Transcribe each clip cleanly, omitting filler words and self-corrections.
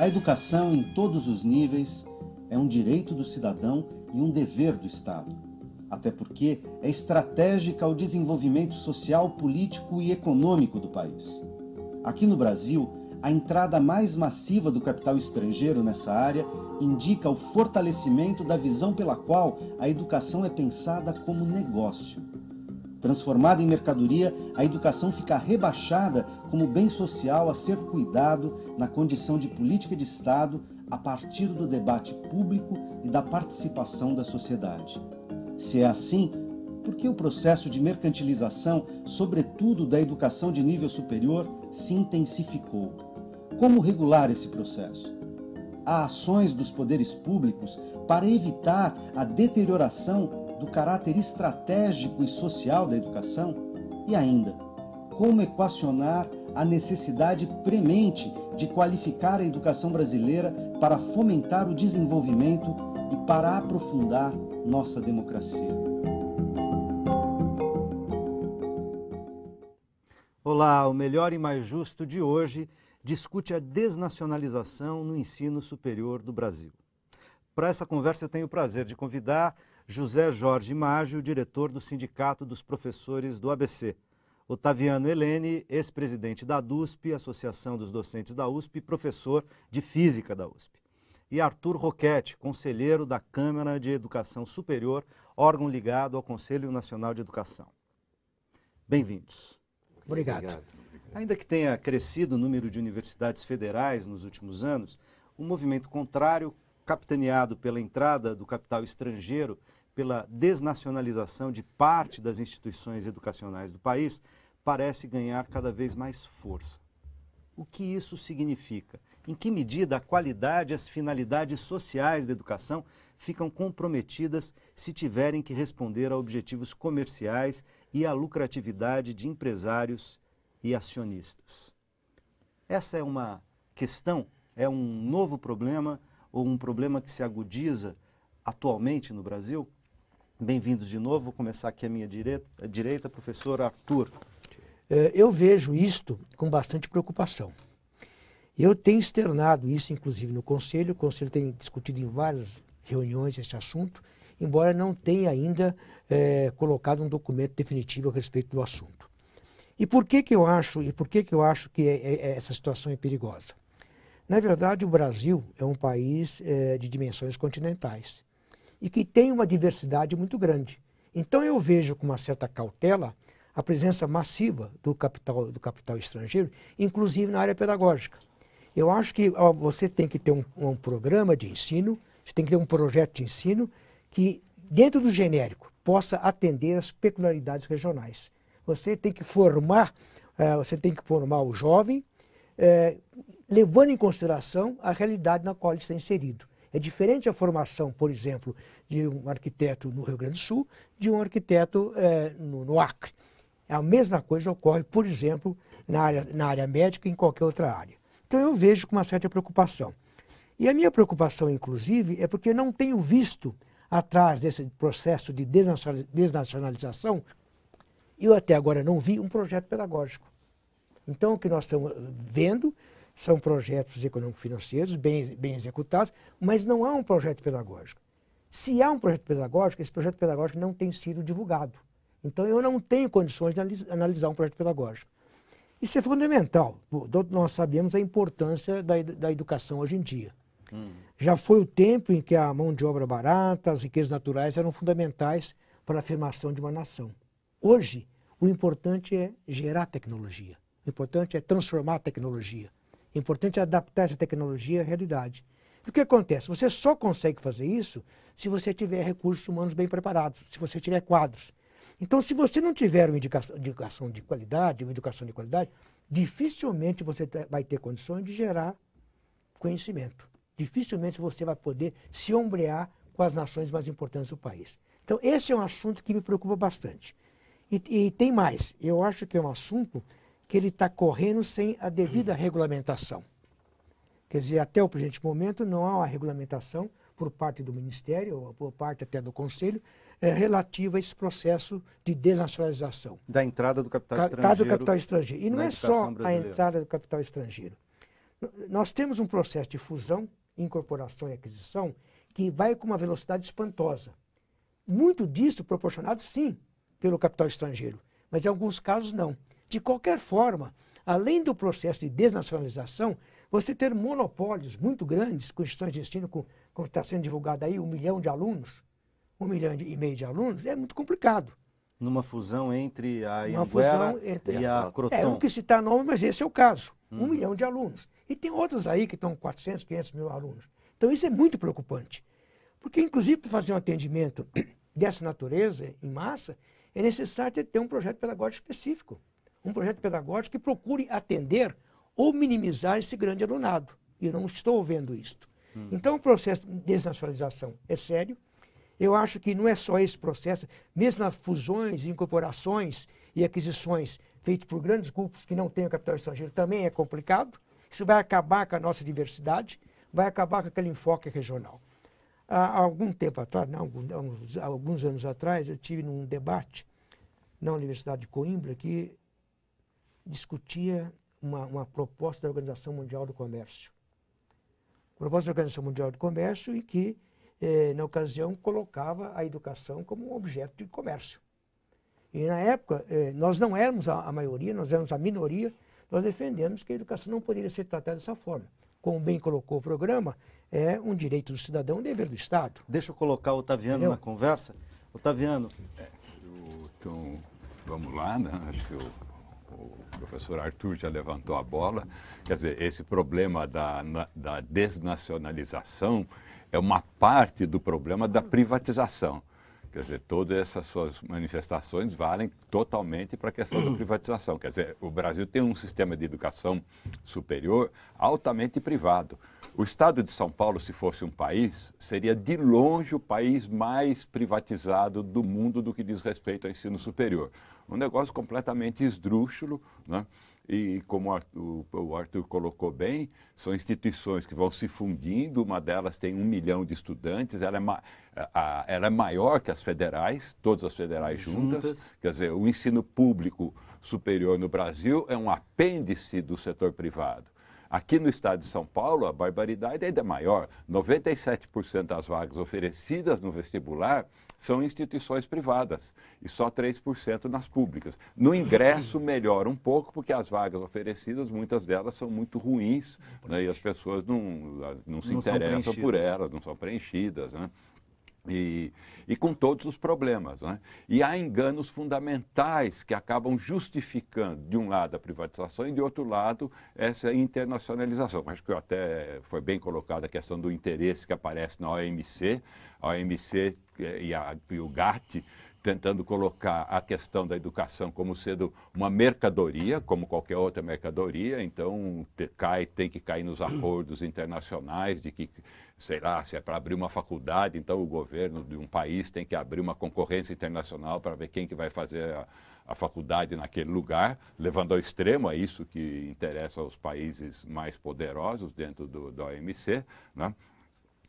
A educação em todos os níveis é um direito do cidadão e um dever do Estado. Até porque é estratégica ao desenvolvimento social, político e econômico do país. Aqui no Brasil, a entrada mais massiva do capital estrangeiro nessa área indica o fortalecimento da visão pela qual a educação é pensada como negócio. Transformada em mercadoria, a educação fica rebaixada como bem social a ser cuidado na condição de política de Estado a partir do debate público e da participação da sociedade. Se é assim, por que o processo de mercantilização, sobretudo da educação de nível superior, se intensificou? Como regular esse processo? Há ações dos poderes públicos para evitar a deterioração do caráter estratégico e social da educação? E ainda, como equacionar a necessidade premente de qualificar a educação brasileira para fomentar o desenvolvimento e para aprofundar nossa democracia? Olá, o Melhor e Mais Justo de hoje discute a desnacionalização no ensino superior do Brasil. Para essa conversa eu tenho o prazer de convidar José Jorge Maggio, diretor do Sindicato dos Professores do ABC, Otaviano Helene, ex-presidente da DUSP, Associação dos Docentes da USP, e professor de Física da USP, e Arthur Roquette, conselheiro da Câmara de Educação Superior, órgão ligado ao Conselho Nacional de Educação. Bem-vindos. Obrigado. Ainda que tenha crescido o número de universidades federais nos últimos anos, o movimento contrário, capitaneado pela entrada do capital estrangeiro, pela desnacionalização de parte das instituições educacionais do país, parece ganhar cada vez mais força. O que isso significa? Em que medida a qualidade e as finalidades sociais da educação ficam comprometidas se tiverem que responder a objetivos comerciais e à lucratividade de empresários e acionistas? Essa é uma questão, é um novo problema ou um problema que se agudiza atualmente no Brasil? Bem-vindos de novo. Vou começar aqui à minha direita, professor Arthur. Eu vejo isto com bastante preocupação. Eu tenho externado isso, inclusive, no Conselho. O Conselho tem discutido em várias reuniões esse assunto, embora não tenha ainda colocado um documento definitivo a respeito do assunto. E por que eu acho que essa situação é perigosa? Na verdade, o Brasil é um país de dimensões continentais e que tem uma diversidade muito grande. Então eu vejo com uma certa cautela a presença massiva do capital estrangeiro, inclusive na área pedagógica. Eu acho que você tem que ter um programa de ensino, você tem que ter um projeto de ensino que, dentro do genérico, possa atender às peculiaridades regionais. Você tem que formar o jovem, levando em consideração a realidade na qual ele está inserido. É diferente a formação, por exemplo, de um arquiteto no Rio Grande do Sul, de um arquiteto no Acre. A mesma coisa ocorre, por exemplo, na área médica e em qualquer outra área. Então eu vejo com uma certa preocupação. E a minha preocupação, inclusive, é porque não tenho visto, atrás desse processo de desnacionalização, eu até agora não vi um projeto pedagógico. Então o que nós estamos vendo são projetos econômico-financeiros bem executados, mas não há um projeto pedagógico. Se há um projeto pedagógico, esse projeto pedagógico não tem sido divulgado. Então eu não tenho condições de analisar um projeto pedagógico. Isso é fundamental. Nós sabemos a importância da educação hoje em dia. Já foi o tempo em que a mão de obra barata, as riquezas naturais eram fundamentais para a afirmação de uma nação. Hoje, o importante é gerar tecnologia. O importante é transformar a tecnologia. O importante é adaptar essa tecnologia à realidade. O que acontece? Você só consegue fazer isso se você tiver recursos humanos bem preparados, se você tiver quadros. Então, se você não tiver uma educação de qualidade, dificilmente você vai ter condições de gerar conhecimento. Dificilmente você vai poder se ombrear com as nações mais importantes do país. Então, esse é um assunto que me preocupa bastante. E tem mais. Eu acho que é um assunto que ele está correndo sem a devida regulamentação. Quer dizer, até o presente momento não há uma regulamentação por parte do Ministério, ou por parte até do Conselho, relativa a esse processo de desnacionalização. Da entrada do capital estrangeiro. E não é só a entrada do capital estrangeiro. Nós temos um processo de fusão, incorporação e aquisição que vai com uma velocidade espantosa. Muito disso proporcionado, sim, pelo capital estrangeiro, mas em alguns casos não. De qualquer forma, além do processo de desnacionalização, você ter monopólios muito grandes, com instituições de ensino, como está sendo divulgado aí, 1 milhão de alunos, 1,5 milhão de alunos, é muito complicado. Numa fusão entre a Anhanguera e a Croton. Eu não quis citar nome, mas esse é o caso. 1 milhão de alunos. E tem outros aí que estão 400, 500 mil alunos. Então isso é muito preocupante. Porque, inclusive, para fazer um atendimento dessa natureza, em massa, é necessário ter um projeto pedagógico específico. Um projeto pedagógico que procure atender ou minimizar esse grande alunado. E eu não estou vendo isto. Então o processo de desnacionalização é sério. Eu acho que não é só esse processo, mesmo as fusões, incorporações e aquisições feitas por grandes grupos que não têm o capital estrangeiro também é complicado. Isso vai acabar com a nossa diversidade, vai acabar com aquele enfoque regional. Há algum tempo atrás, alguns anos atrás, eu tive num debate na Universidade de Coimbra que discutia uma proposta da Organização Mundial do Comércio. Proposta da Organização Mundial do Comércio em que, na ocasião, colocava a educação como um objeto de comércio. E, na época, nós não éramos a maioria, nós éramos a minoria, nós defendemos que a educação não poderia ser tratada dessa forma. Como bem colocou o programa, é um direito do cidadão, um dever do Estado. Deixa eu colocar o Otaviano na conversa. Otaviano. Então, vamos lá, né? Acho que o professor Arthur já levantou a bola. Quer dizer, esse problema da desnacionalização é uma parte do problema da privatização. Quer dizer, todas essas suas manifestações valem totalmente para a questão da privatização. Quer dizer, o Brasil tem um sistema de educação superior altamente privado. O estado de São Paulo, se fosse um país, seria de longe o país mais privatizado do mundo do que diz respeito ao ensino superior. Um negócio completamente esdrúxulo, né? E como o Arthur colocou bem, são instituições que vão se fundindo, uma delas tem 1 milhão de estudantes, ela é maior que as federais, todas as federais juntas. Quer dizer, o ensino público superior no Brasil é um apêndice do setor privado. Aqui no estado de São Paulo, a barbaridade ainda é maior. 97% das vagas oferecidas no vestibular são instituições privadas e só 3% nas públicas. No ingresso melhora um pouco, porque as vagas oferecidas, muitas delas são muito ruins, né, e as pessoas não se interessam por elas, não são preenchidas, né? E com todos os problemas, né? E há enganos fundamentais que acabam justificando, de um lado, a privatização e, de outro lado, essa internacionalização. Acho que até foi bem colocada a questão do interesse que aparece na OMC, a OMC e o GATT, tentando colocar a questão da educação como sendo uma mercadoria, como qualquer outra mercadoria, então tem que cair nos acordos internacionais de que, sei lá, se é para abrir uma faculdade, então o governo de um país tem que abrir uma concorrência internacional para ver quem que vai fazer a faculdade naquele lugar, levando ao extremo, é isso que interessa aos países mais poderosos dentro da OMC, né?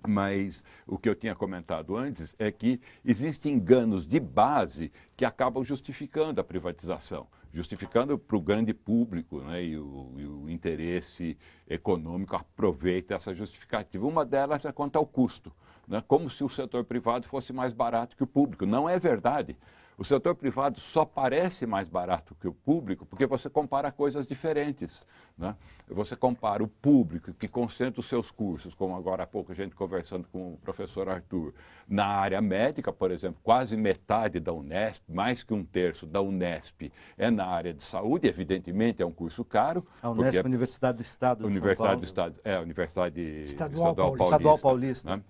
Mas o que eu tinha comentado antes é que existem enganos de base que acabam justificando a privatização, justificando para o grande público, né, e o interesse econômico aproveita essa justificativa. Uma delas é quanto ao custo, né, como se o setor privado fosse mais barato que o público. Não é verdade. O setor privado só parece mais barato que o público porque você compara coisas diferentes, né? Você compara o público que concentra os seus cursos, como agora há pouco a gente conversando com o professor Arthur, na área médica, por exemplo, quase metade da Unesp, mais que 1/3 da Unesp é na área de saúde, evidentemente é um curso caro. A Unesp é a Universidade do Estado de São Paulo. A Universidade Estadual Paulista. Né?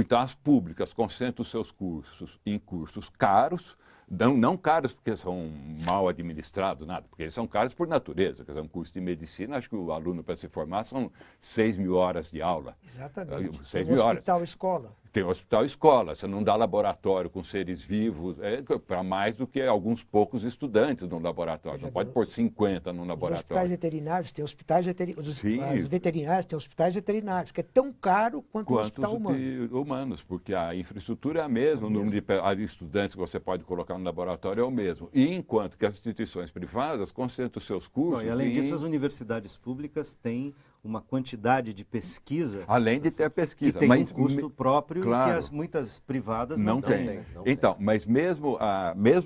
Então as públicas concentram os seus cursos em cursos caros, não caros porque são mal administrados, nada, porque eles são caros por natureza. Quer dizer, um curso de medicina, acho que o aluno para se formar são 6.000 horas de aula. Exatamente. 6.000 horas. Hospital, escola. Tem hospital escola, você não dá laboratório com seres vivos, para mais do que alguns poucos estudantes no laboratório. Não pode pôr 50 no Os laboratório. hospitais veterinários têm hospitais veterinários, Sim. as veterinárias têm hospitais veterinários, que é tão caro quanto um hospital humano. Humanos, porque a infraestrutura é a mesma, o número de estudantes que você pode colocar no laboratório é o mesmo. E enquanto que as instituições privadas concentram os seus cursos... Bom, e além disso, as universidades públicas têm uma quantidade de pesquisa... Além de ter pesquisa. Que tem um custo próprio, claro, que muitas privadas não têm. Né? Então, mas mesmo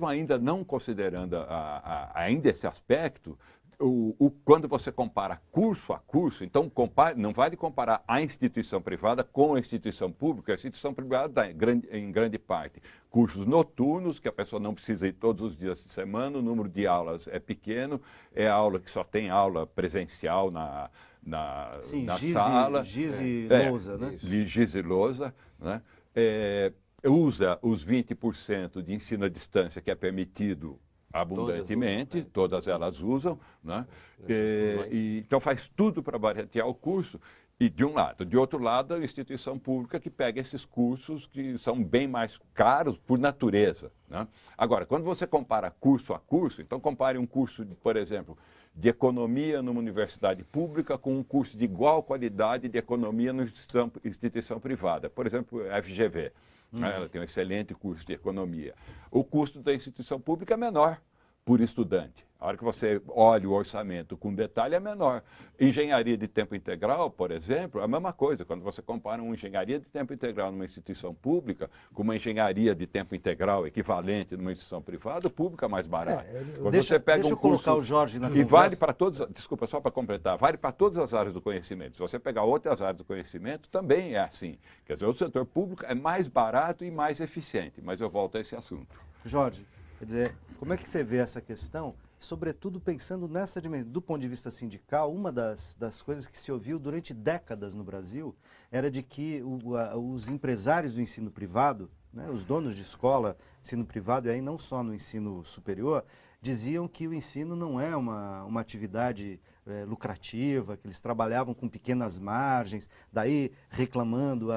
ainda não considerando ainda esse aspecto, quando você compara curso a curso, então não vale comparar a instituição privada com a instituição pública. A instituição privada dá em grande parte cursos noturnos, que a pessoa não precisa ir todos os dias de semana, o número de aulas é pequeno, é aula que só tem aula presencial na sala. Giz e lousa, né? Giz e lousa, né? Usa os 20% de ensino à distância que é permitido abundantemente, todas elas usam, né? Então faz tudo para baratear o curso, e de um lado. De outro lado, a instituição pública que pega esses cursos que são bem mais caros por natureza, né? Agora, quando você compara curso a curso, então compare um curso, por exemplo, de economia numa universidade pública com um curso de igual qualidade de economia numa instituição privada. Por exemplo, a FGV. Ela tem um excelente curso de economia. O custo da instituição pública é menor por estudante. A hora que você olha o orçamento com detalhe, é menor. Engenharia de tempo integral, por exemplo, é a mesma coisa. Quando você compara uma engenharia de tempo integral numa instituição pública com uma engenharia de tempo integral equivalente numa instituição privada, o público é mais barato. Deixa eu colocar o Jorge na conversa. E vale para todas, desculpa, só para completar, vale para todas as áreas do conhecimento. Se você pegar outras áreas do conhecimento, também é assim. Quer dizer, o setor público é mais barato e mais eficiente. Mas eu volto a esse assunto. Jorge, quer dizer, como é que você vê essa questão? Sobretudo pensando nessa dimensão, do ponto de vista sindical, uma das coisas que se ouviu durante décadas no Brasil era de que os empresários do ensino privado, né, os donos de escola, ensino privado, e aí não só no ensino superior, diziam que o ensino não é uma atividade lucrativa, que eles trabalhavam com pequenas margens, daí reclamando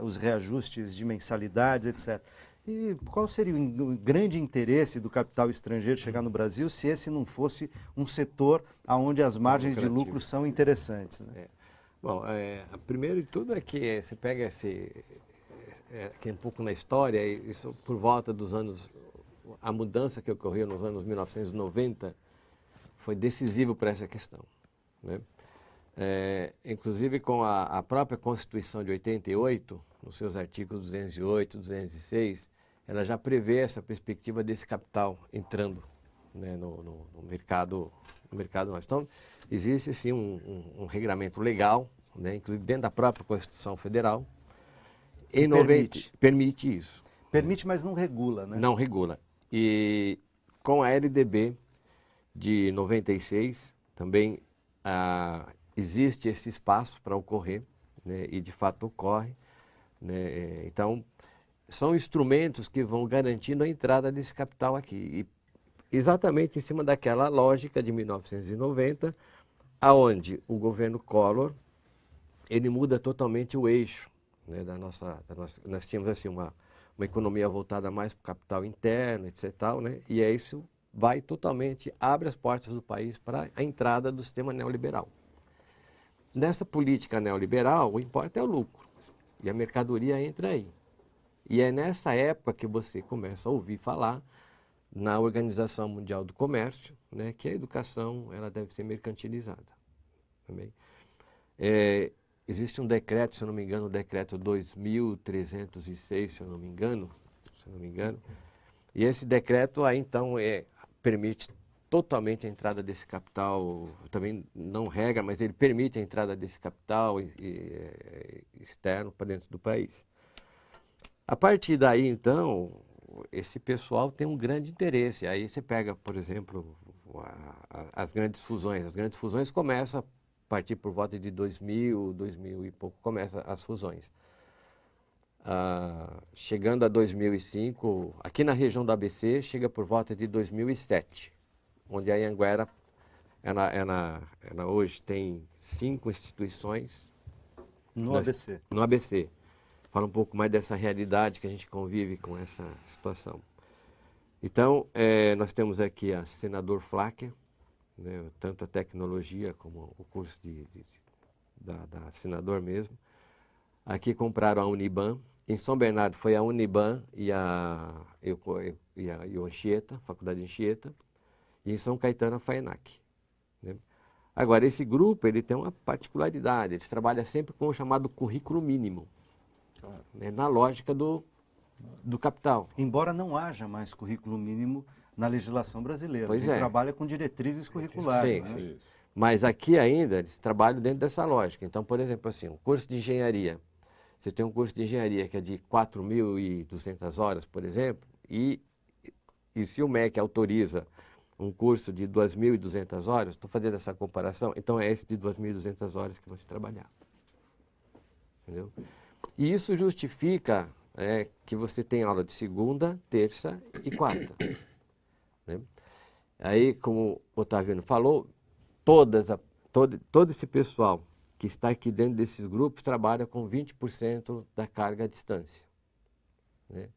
os reajustes de mensalidades, etc. E qual seria o grande interesse do capital estrangeiro chegar no Brasil se esse não fosse um setor onde as margens de lucro são interessantes? Né? Bom, primeiro de tudo é que você pega que é um pouco na história, isso por volta dos anos, a mudança que ocorreu nos anos 1990 foi decisivo para essa questão, né? Inclusive com a própria Constituição de 88, nos seus artigos 208, 206, ela já prevê essa perspectiva desse capital entrando, né, no mercado nosso. Então, existe sim um regramento legal, né, inclusive dentro da própria Constituição Federal, permite isso. Permite, mas não regula, né? Não regula. E com a LDB de 96, também existe esse espaço para ocorrer, né, e de fato ocorre, né? Então, são instrumentos que vão garantindo a entrada desse capital aqui. E exatamente em cima daquela lógica de 1990, aonde o governo Collor, ele muda totalmente o eixo, né, nós tínhamos assim uma economia voltada mais para o capital interno, etc. Tal, né, e isso vai totalmente, abre as portas do país para a entrada do sistema neoliberal. Nessa política neoliberal, o importa é o lucro, e a mercadoria entra aí. E é nessa época que você começa a ouvir falar na Organização Mundial do Comércio, né, que a educação ela deve ser mercantilizada. Também. Existe um decreto, se eu não me engano, o decreto 2306, se eu não me engano, e esse decreto aí então permite totalmente a entrada desse capital, também não regra, mas ele permite a entrada desse capital externo para dentro do país. A partir daí, então, esse pessoal tem um grande interesse. Aí você pega, por exemplo, as grandes fusões. As grandes fusões começam a partir por volta de 2000 e pouco, começam as fusões. Chegando a 2005, aqui na região do ABC, chega por volta de 2007, onde a Anhanguera, ela hoje tem 5 instituições. No ABC. No ABC. fala um pouco mais dessa realidade que a gente convive com essa situação. Então, nós temos aqui a Senador Flacker, né, tanto a tecnologia como o curso da Senador mesmo. Aqui compraram a Uniban. Em São Bernardo foi a Uniban e a Anchieta, Faculdade Anchieta. E em São Caetano a FAENAC. Né? Agora, esse grupo ele tem uma particularidade, ele trabalha sempre com o chamado currículo mínimo, né, na lógica do capital. Embora não haja mais currículo mínimo na legislação brasileira. Pois a gente é. trabalha com diretrizes curriculares. Sim, Né? sim. Mas aqui ainda eles trabalham dentro dessa lógica. Então, por exemplo, assim, um curso de engenharia. Você tem um curso de engenharia que é de 4.200 horas, por exemplo, e se o MEC autoriza um curso de 2.200 horas, estou fazendo essa comparação, então é esse de 2.200 horas que vai se trabalhar. Entendeu? E isso justifica que você tem aula de segunda, terça e quarta. Né? Aí, como o Otaviano falou, todo esse pessoal que está aqui dentro desses grupos trabalha com 20% da carga à distância. Né?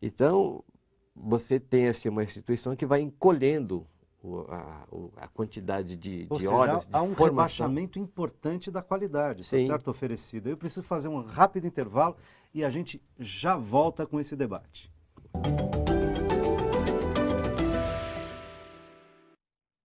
Então, você tem assim, uma instituição que vai encolhendo a quantidade de horas de há um formação. rebaixamento importante da qualidade, tá Sim. certo, oferecida. Eu preciso fazer um rápido intervalo e a gente já volta com esse debate.